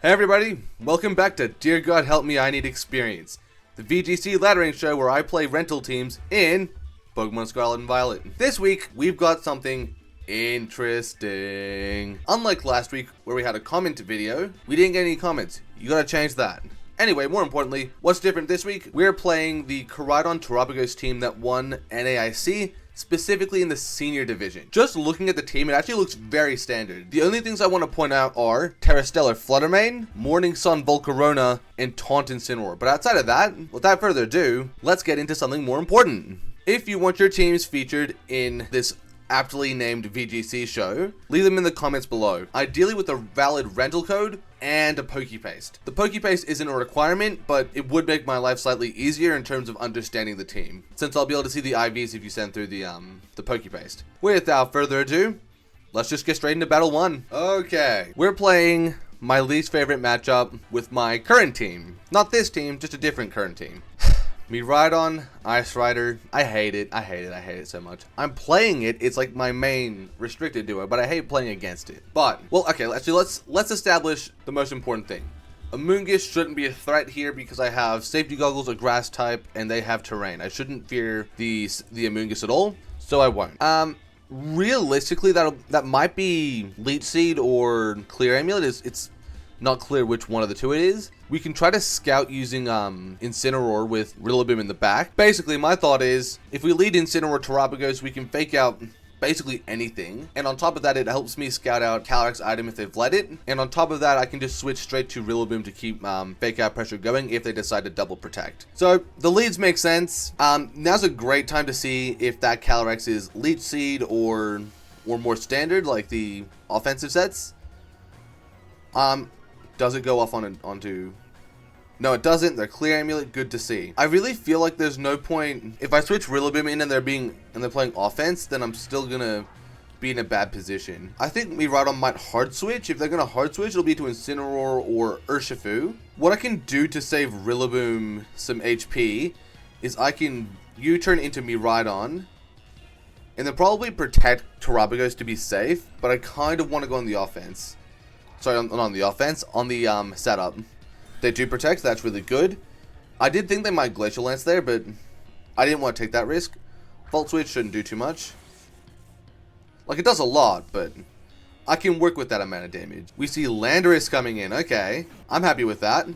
Hey everybody, welcome back to Dear God Help Me I Need Experience, the VGC laddering show where I play rental teams in Pokemon Scarlet and Violet. This week, we've got something interesting. Unlike last week where we had a comment video, we didn't get any comments. You gotta change that. Anyway, more importantly, what's different this week? We're playing the Koraidon Terapagos team that won NAIC, specifically in the senior division. Just looking at the team, it actually looks very standard. The only things I want to point out are Terra Fluttermane, Morning Sun Volcarona, and Taunt Incineroar. But outside of that, without further ado, let's get into something more important. If you want your teams featured in this aptly named VGC show, leave them in the comments below, ideally with a valid rental code and a PokePaste. The PokePaste isn't a requirement, but it would make my life slightly easier in terms of understanding the team, since I'll be able to see the IVs if you send through the PokePaste. Without further ado, let's just get straight into Battle 1. Okay, we're playing my least favorite matchup with my current team. Not this team, just a different current team. E.I.D.I.L, Ice Rider, I hate it so much. I'm playing it, it's like my main restricted duo, but I hate playing against it. But, well, okay, let's establish the most important thing. Amoonguss shouldn't be a threat here because I have Safety Goggles, a grass type, and they have terrain. I shouldn't fear the Amoonguss at all, so I won't. Realistically, that might be Leech Seed or Clear Amulet. It's not clear which one of the two it is. We can try to scout using Incineroar with Rillaboom in the back. Basically, my thought is, if we lead Incineroar Terapagos, we can fake out basically anything. And on top of that, it helps me scout out Calyrex item if they've led it. And on top of that, I can just switch straight to Rillaboom to keep fake out pressure going if they decide to double protect. So the leads make sense. Now's a great time to see if that Calyrex is Leech Seed or more standard, like the offensive sets. Does it go off onto... No, it doesn't. They're Clear Amulet. Good to see. I really feel like there's no point... If I switch Rillaboom in and they're playing offense, then I'm still gonna be in a bad position. I think E.I.D.I.L might hard switch. If they're gonna hard switch, it'll be to Incineroar or Urshifu. What I can do to save Rillaboom some HP is I can U-turn into E.I.D.I.L and then probably protect Terapagos to be safe, but I kind of want to go on the offense. Sorry, not on the offense, on the setup. They do protect, that's really good. I did think they might Glacial Lance there, but I didn't want to take that risk. Volt Switch shouldn't do too much. Like, it does a lot, but I can work with that amount of damage. We see Landorus coming in, okay. I'm happy with that.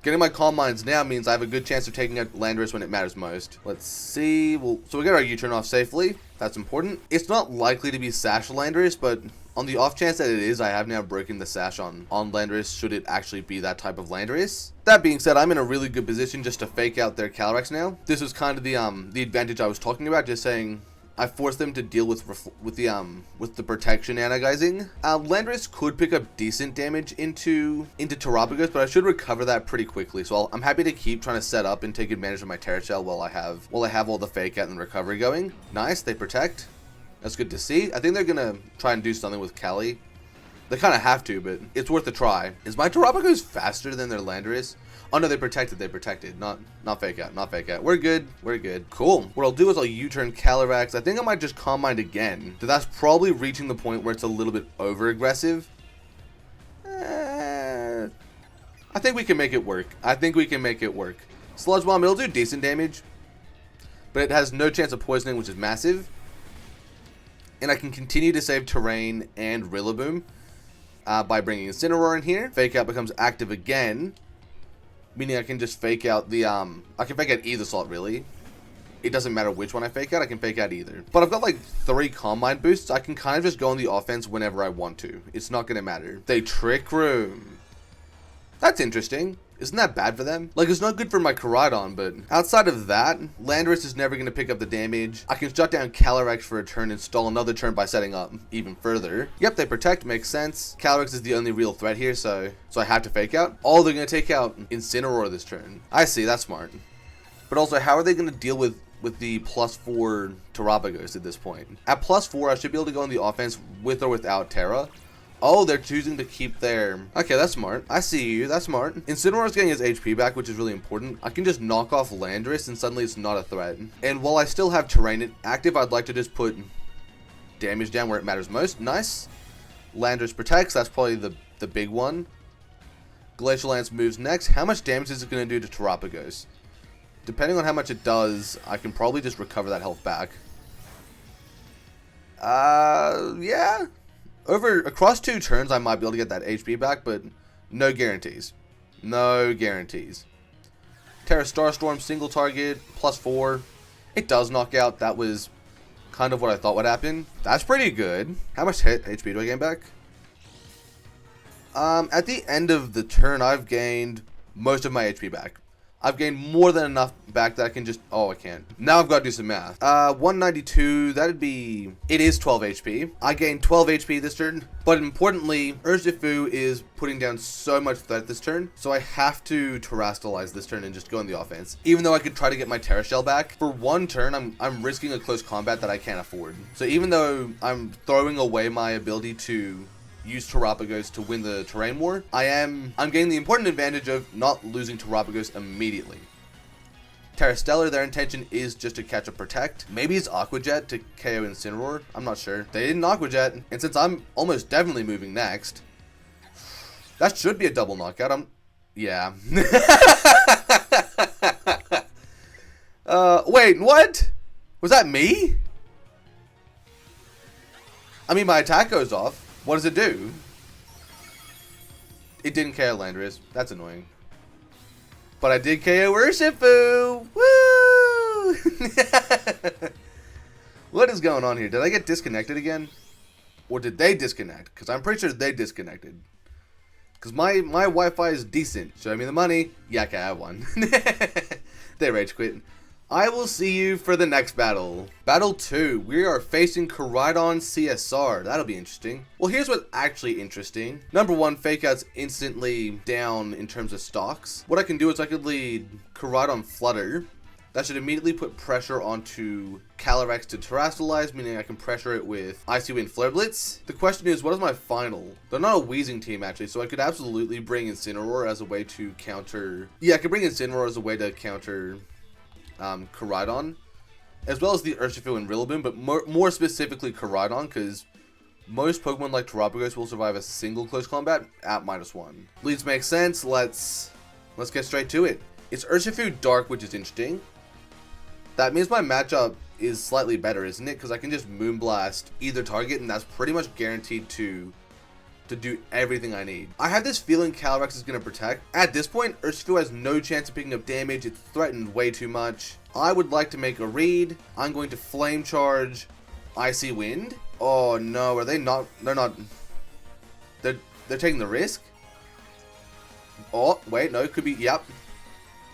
Getting my Calm Minds now means I have a good chance of taking out Landorus when it matters most. Let's see, so we get our U-turn off safely. That's important. It's not likely to be Sash Landorus, but on the off chance that it is, I have now broken the Sash on Landorus, should it actually be that type of Landorus. That being said, I'm in a really good position just to fake out their Calyrex now. This is kind of the advantage I was talking about, just saying I forced them to deal with the protection anti-guising. Landorus could pick up decent damage into Terapagos, but I should recover that pretty quickly. So I'm happy to keep trying to set up and take advantage of my Tera Shell while I have all the fake out and recovery going. Nice, they protect. That's good to see. I think they're gonna try and do something with Cali. They kind of have to, but it's worth a try. Is my Terapagos faster than their Landorus? Oh no, they protected. Not fake out. We're good. Cool. What I'll do is I'll U-turn Calyrex. I think I might just Calm Mind again. So that's probably reaching the point where it's a little bit over-aggressive. I think we can make it work. Sludge Bomb, it'll do decent damage, but it has no chance of poisoning, which is massive. And I can continue to save Terrain and Rillaboom by bringing Incineroar in here. Fake out becomes active again, meaning I can just fake out I can fake out either slot, really. It doesn't matter which one I fake out, I can fake out either. But I've got like 3 Calm Mind boosts. I can kind of just go on the offense whenever I want to. It's not going to matter. They Trick Room. That's interesting. Isn't that bad for them? Like, it's not good for my Koraidon, but outside of that, Landorus is never going to pick up the damage. I can shut down Calyrex for a turn and stall another turn by setting up even further. Yep, they protect, makes sense. Calyrex is the only real threat here, so I have to fake out. Oh, they're going to take out Incineroar this turn. I see, that's smart. But also, how are they going to deal with the +4 Terapagos at this point? At +4, I should be able to go on the offense with or without Terra. Oh, they're choosing to keep their... Okay, that's smart. I see you. That's smart. Incineroar's getting his HP back, which is really important. I can just knock off Landorus, and suddenly it's not a threat. And while I still have Terrain active, I'd like to just put damage down where it matters most. Nice. Landorus protects. That's probably the big one. Glacial Lance moves next. How much damage is it going to do to Terapagos? Depending on how much it does, I can probably just recover that health back. Yeah. Across 2 turns, I might be able to get that HP back, but no guarantees. No guarantees. Tera Starstorm, single target, +4. It does knock out. That was kind of what I thought would happen. That's pretty good. How much HP do I gain back? At the end of the turn, I've gained most of my HP back. I've gained more than enough back that I can just... Oh, I can't. Now I've got to do some math. 192, that'd be... It is 12 HP. I gained 12 HP this turn. But importantly, Urshifu is putting down so much threat this turn. So I have to Terastalize this turn and just go on the offense. Even though I could try to get my Terra Shell back. For 1 turn, I'm risking a close combat that I can't afford. So even though I'm throwing away my ability to... use Terapagos to win the terrain war, I'm getting the important advantage of not losing Terapagos immediately. Terra Stellar, their intention is just to catch a protect. Maybe it's Aqua Jet to KO Incineroar. I'm not sure. They didn't Aqua Jet, and since I'm almost definitely moving next, that should be a double knockout. Yeah. Wait, what? Was that me? I mean, my attack goes off. What does it do? It didn't KO Landorus. That's annoying. But I did KO Urshifu! Woo! What is going on here? Did I get disconnected again? Or did they disconnect? Because I'm pretty sure they disconnected. Because my Wi-Fi is decent. Show me the money. Yeah, okay, I won. They rage quit. I will see you for the next battle. Battle 2. We are facing Koraidon CSR. That'll be interesting. Well, here's what's actually interesting. Number 1, Fake Out's instantly down in terms of stocks. What I can do is I could lead Koraidon Flutter. That should immediately put pressure onto Calyrex to Terastalize, meaning I can pressure it with Icy Wind Flare Blitz. The question is, what is my final? They're not a Wheezing team, actually, so I could absolutely bring Incineroar as a way to counter... Yeah, I could bring Incineroar as a way to counter... Koraidon, as well as the Urshifu and Rillaboom, but more specifically Koraidon, because most Pokemon like Terapagos will survive a single close combat at -1. Leads make sense. Let's get straight to it. It's Urshifu Dark, which is interesting. That means my matchup is slightly better, isn't it? Because I can just Moonblast either target, and that's pretty much guaranteed to do everything I need. I have this feeling Calyrex is going to protect. At this point, Urshifu has no chance of picking up damage. It's threatened way too much. I would like to make a read. I'm going to Flame Charge Icy Wind. Oh no, are they not? They're not. They're taking the risk. Oh, wait, no, it could be, yep.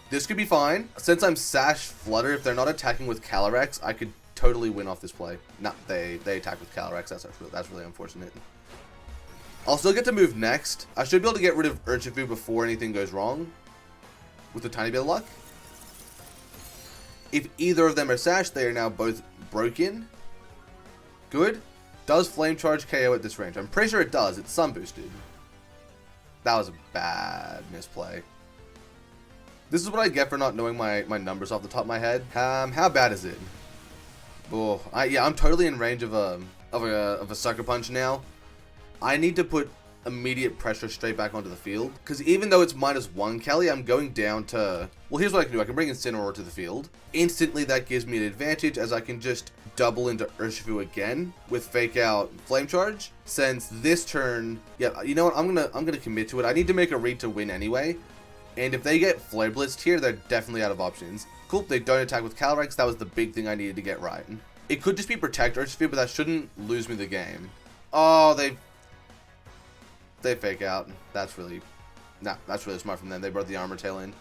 This could be fine. Since I'm Sash Flutter, if they're not attacking with Calyrex, I could totally win off this play. No, they attack with Calyrex. That's really unfortunate. I'll still get to move next. I should be able to get rid of Urshifu before anything goes wrong. With a tiny bit of luck. If either of them are Sash, they are now both broken. Good. Does Flame Charge KO at this range? I'm pretty sure it does. It's Sun Boosted. That was a bad misplay. This is what I get for not knowing my numbers off the top of my head. How bad is it? Oh, yeah, I'm totally in range of a Sucker Punch now. I need to put immediate pressure straight back onto the field. Because even though it's -1 Cali, I'm going down to... Well, here's what I can do. I can bring Incineroar to the field. Instantly, that gives me an advantage as I can just double into Urshifu again with Fake Out Flame Charge. Since this turn... Yeah, you know what? I'm gonna commit to it. I need to make a read to win anyway. And if they get Flare Blitzed here, they're definitely out of options. Cool, they don't attack with Calyrex. That was the big thing I needed to get right. It could just be Protect Urshifu, but that shouldn't lose me the game. Oh, they Fake Out. That's really smart from them. They brought the Armor Tail in.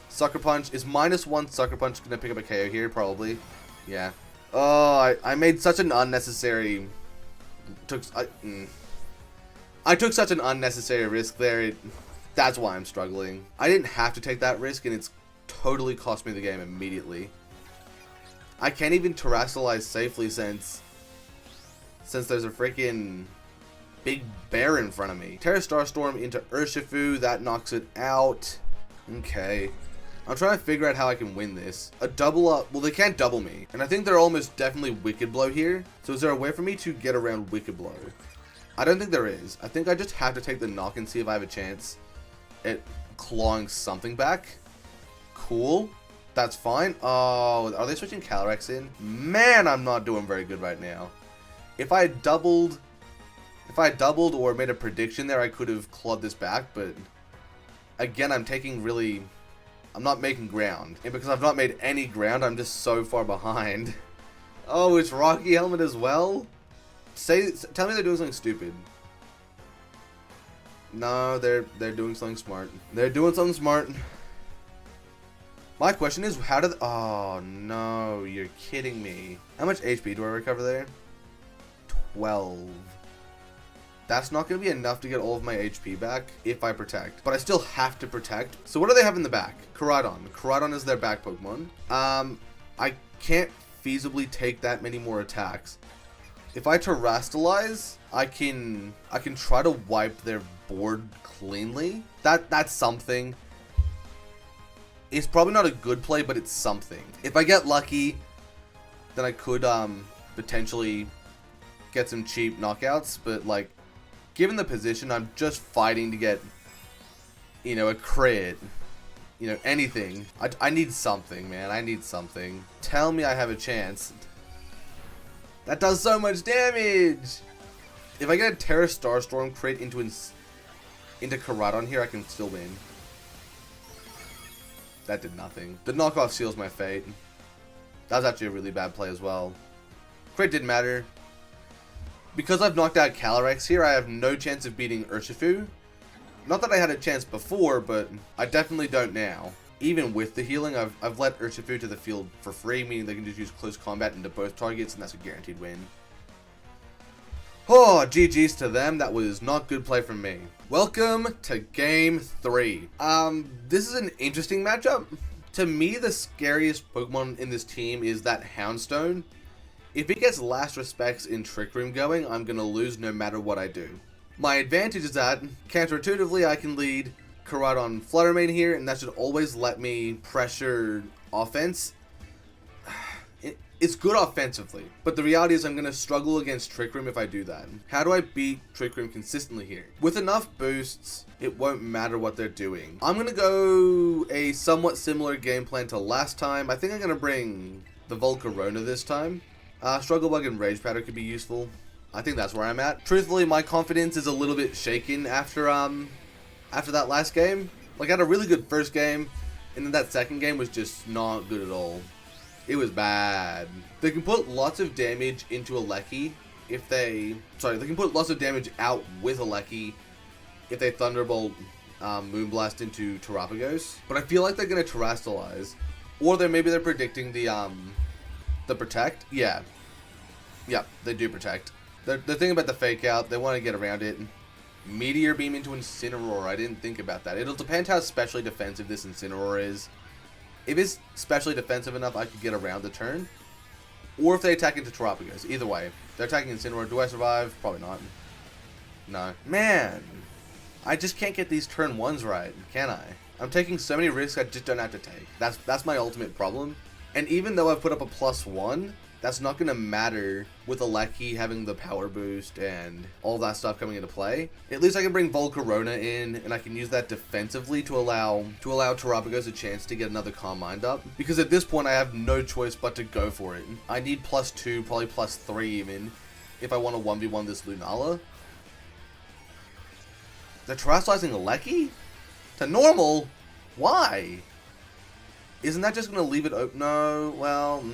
Sucker Punch. Is -1 Sucker Punch going to pick up a KO here? Probably. Yeah. Oh, I made such an unnecessary... I took such an unnecessary risk there. That's why I'm struggling. I didn't have to take that risk, and it's totally cost me the game immediately. I can't even Terastalize safely since there's a freaking... big bear in front of me. Tera Starstorm into Urshifu. That knocks it out. Okay. I'm trying to figure out how I can win this. A double up. Well, they can't double me. And I think they're almost definitely Wicked Blow here. So is there a way for me to get around Wicked Blow? I don't think there is. I think I just have to take the knock and see if I have a chance it clawing something back. Cool. That's fine. Oh, are they switching Calyrex in? Man, I'm not doing very good right now. If I doubled or made a prediction there, I could have clawed this back, but again, I'm not making ground. And because I've not made any ground, I'm just so far behind. Oh, it's Rocky Helmet as well? Tell me they're doing something stupid. No, they're doing something smart. They're doing something smart. My question is, how did... Oh, no, you're kidding me. How much HP do I recover there? 12. That's not going to be enough to get all of my HP back if I protect. But I still have to protect. So what do they have in the back? Koraidon. Koraidon is their back Pokemon. I can't feasibly take that many more attacks. If I Terastalize, I can try to wipe their board cleanly. That's something. It's probably not a good play, but it's something. If I get lucky, then I could potentially get some cheap knockouts, but like, given the position, I'm just fighting to get, you know, a crit, you know, anything. I need something, man. I need something. Tell me I have a chance. That does so much damage. If I get a Terra Starstorm crit into Koraidon here, I can still win. That did nothing. The knockoff seals my fate. That was actually a really bad play as well. Crit didn't matter. Because I've knocked out Calyrex here, I have no chance of beating Urshifu. Not that I had a chance before, but I definitely don't now. Even with the healing, I've let Urshifu to the field for free, meaning they can just use close combat into both targets, and that's a guaranteed win. Oh, GG's to them. That was not good play from me. Welcome to Game 3. This is an interesting matchup. To me, the scariest Pokemon in this team is that Houndstone. If it gets last respects in Trick Room going, I'm going to lose no matter what I do. My advantage is that, counterintuitively, I can lead Koraidon Flutter Mane here, and that should always let me pressure offense. It's good offensively, but the reality is I'm going to struggle against Trick Room if I do that. How do I beat Trick Room consistently here? With enough boosts, it won't matter what they're doing. I'm going to go a somewhat similar game plan to last time. I think I'm going to bring the Volcarona this time. Struggle Bug and Rage Powder could be useful. I think that's where I'm at. Truthfully, my confidence is a little bit shaken after that last game. Like, I had a really good first game, and then that second game was just not good at all. It was bad. They can put lots of damage into a Lecky if they... Sorry, they can put lots of damage out with a Lecky if they Thunderbolt Moonblast into Terapagos. But I feel like they're going to Terastalize. Or maybe they're predicting the Protect. Yeah. Yeah, they do Protect. They're thinking about the Fake Out. They want to get around it. Meteor Beam into Incineroar. I didn't think about that. It'll depend how specially defensive this Incineroar is. If it's specially defensive enough, I could get around the turn. Or if they attack into Terapagos. Either way. If they're attacking Incineroar, do I survive? Probably not. No. Man. I just can't get these turn ones right, can I? I'm taking so many risks I just don't have to take. That's my ultimate problem. And even though I've put up a +1, that's not going to matter with a Lecky having the power boost and all that stuff coming into play. At least I can bring Volcarona in, and I can use that defensively to allow Terapagos a chance to get another Calm Mind up. Because at this point, I have no choice but to go for it. I need +2, probably +3 even, if I want to 1v1 this Lunala. They're Terastalizing a Lecky? To normal? Why? Isn't that just going to leave it open? No, well,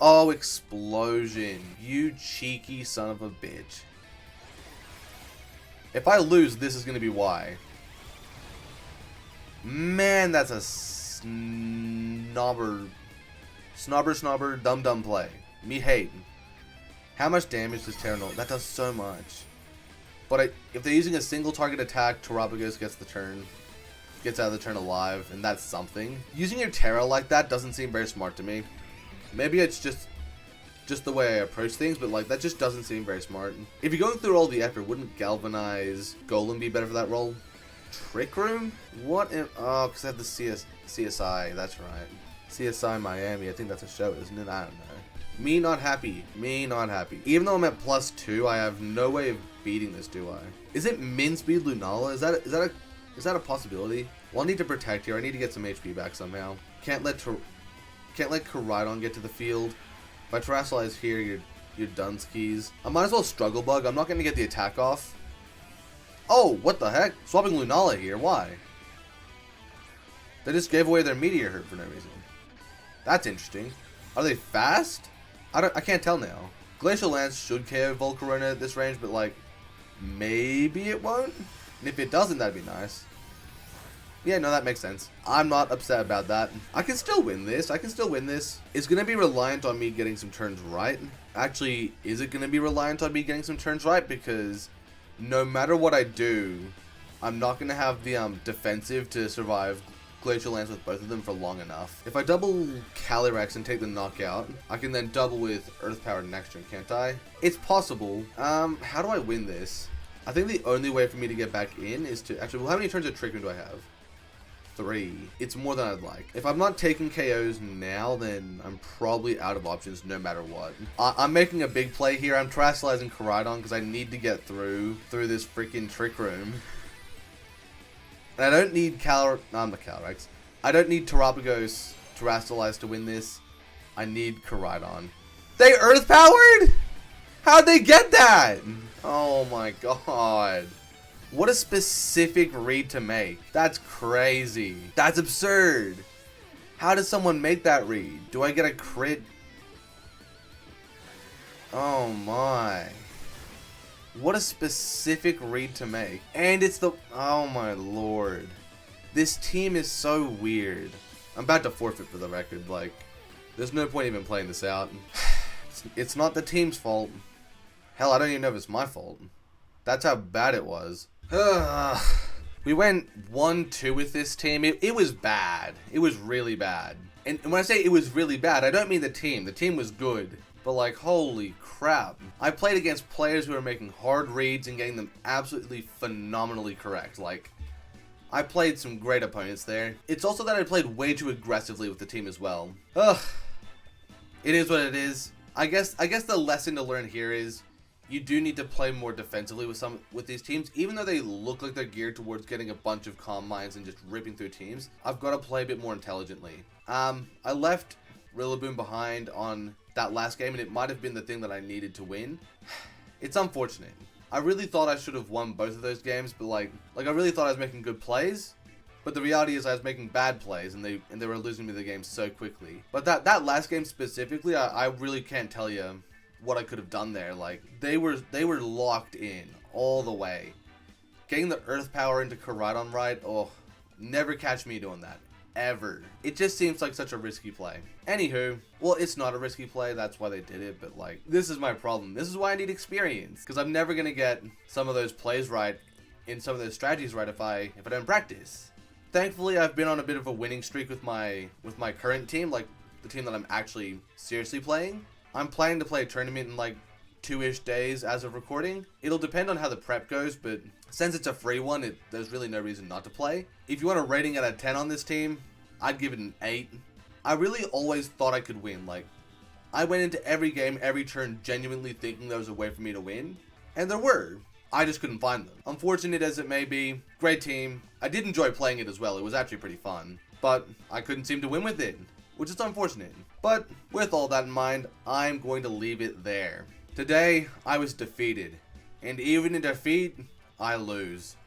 oh, Explosion. You cheeky son of a bitch. If I lose, this is going to be why. Man, that's a snobber, dumb play. Me hating. How much damage does Tera Turtle? That does so much. But if they're using a single target attack, Terapagos gets out of the turn alive, and that's something. Using your Tera like that doesn't seem very smart to me. Maybe it's just the way I approach things, but like that just doesn't seem very smart. If you're going through all the effort, wouldn't Galvanize Golem be better for that role? Trick Room? What? Oh, because I have the CSI. That's right. CSI Miami. I think that's a show, isn't it? I don't know. Me not happy. Me not happy. Even though I'm at +2, I have no way of beating this, do I? Is it Min Speed Lunala? Is that a Is that a possibility? Well, I need to protect here. I need to get some HP back somehow. Can't let Koraidon get to the field. If I Terastallize here, you're done skis. I might as well Struggle Bug. I'm not going to get the attack off. Oh, what the heck? Swapping Lunala here. Why? They just gave away their Meteor Hurt for no reason. That's interesting. Are they fast? I can't tell now. Glacial Lance should KO Volcarona at this range, but like, maybe it won't? And if it doesn't, that'd be nice. Yeah, no, that makes sense. I'm not upset about that. I can still win this. I can still win this. It's going to be reliant on me getting some turns right. Actually, is it going to be reliant on me getting some turns right? Because no matter what I do, I'm not going to have the defensive to survive Glacial Lance with both of them for long enough. If I double Calyrex and take the knockout, I can then double with Earth Power next turn, can't I? It's possible. How do I win this? I think the only way for me to get back in is to... Actually, well, how many turns of Trick Room do I have? 3. It's more than I'd like. If I'm not taking KOs now, then I'm probably out of options no matter what. I'm making a big play here. I'm Terastallizing Koraidon because I need to get through this freaking Trick Room. And I don't need Calyrex. I don't need Terapagos Terastallize to win this. I need Koraidon. They Earth Powered? How'd they get that? Oh my god. What a specific read to make. That's crazy. That's absurd. How does someone make that read? Do I get a crit? Oh my. What a specific read to make. And it's the... Oh my lord. This team is so weird. I'm about to forfeit for the record. Like, there's no point even playing this out. It's not the team's fault. Hell, I don't even know if it's my fault. That's how bad it was. We went 1-2 with this team. It was bad. It was really bad. And when I say it was really bad, I don't mean the team. The team was good. But like, holy crap. I played against players who were making hard reads and getting them absolutely phenomenally correct. Like, I played some great opponents there. It's also that I played way too aggressively with the team as well. Ugh. It is what it is. I guess the lesson to learn here is you do need to play more defensively with these teams. Even though they look like they're geared towards getting a bunch of calm minds and just ripping through teams, I've got to play a bit more intelligently. I left Rillaboom behind on that last game, and it might have been the thing that I needed to win. It's unfortunate. I really thought I should have won both of those games, but like I really thought I was making good plays. But the reality is I was making bad plays, and they were losing me the game so quickly. But that last game specifically, I really can't tell you what I could have done there. Like, they were locked in all the way. Getting the Earth Power into Koraidon right, oh, never catch me doing that. Ever. It just seems like such a risky play. Anywho, well, it's not a risky play, that's why they did it, but like, this is my problem. This is why I need experience, because I'm never gonna get some of those plays right, in some of those strategies right if I don't practice. Thankfully, I've been on a bit of a winning streak with my current team, like the team that I'm actually seriously playing. I'm planning to play a tournament in like 2-ish days as of recording. It'll depend on how the prep goes, but since it's a free one, there's really no reason not to play. If you want a rating out of 10 on this team, I'd give it an 8. I really always thought I could win. Like, I went into every game, every turn, genuinely thinking there was a way for me to win, and there were. I just couldn't find them. Unfortunate as it may be, great team. I did enjoy playing it as well. It was actually pretty fun, but I couldn't seem to win with it, which is unfortunate. But with all that in mind, I'm going to leave it there. Today, I was defeated, and even in defeat, I lose.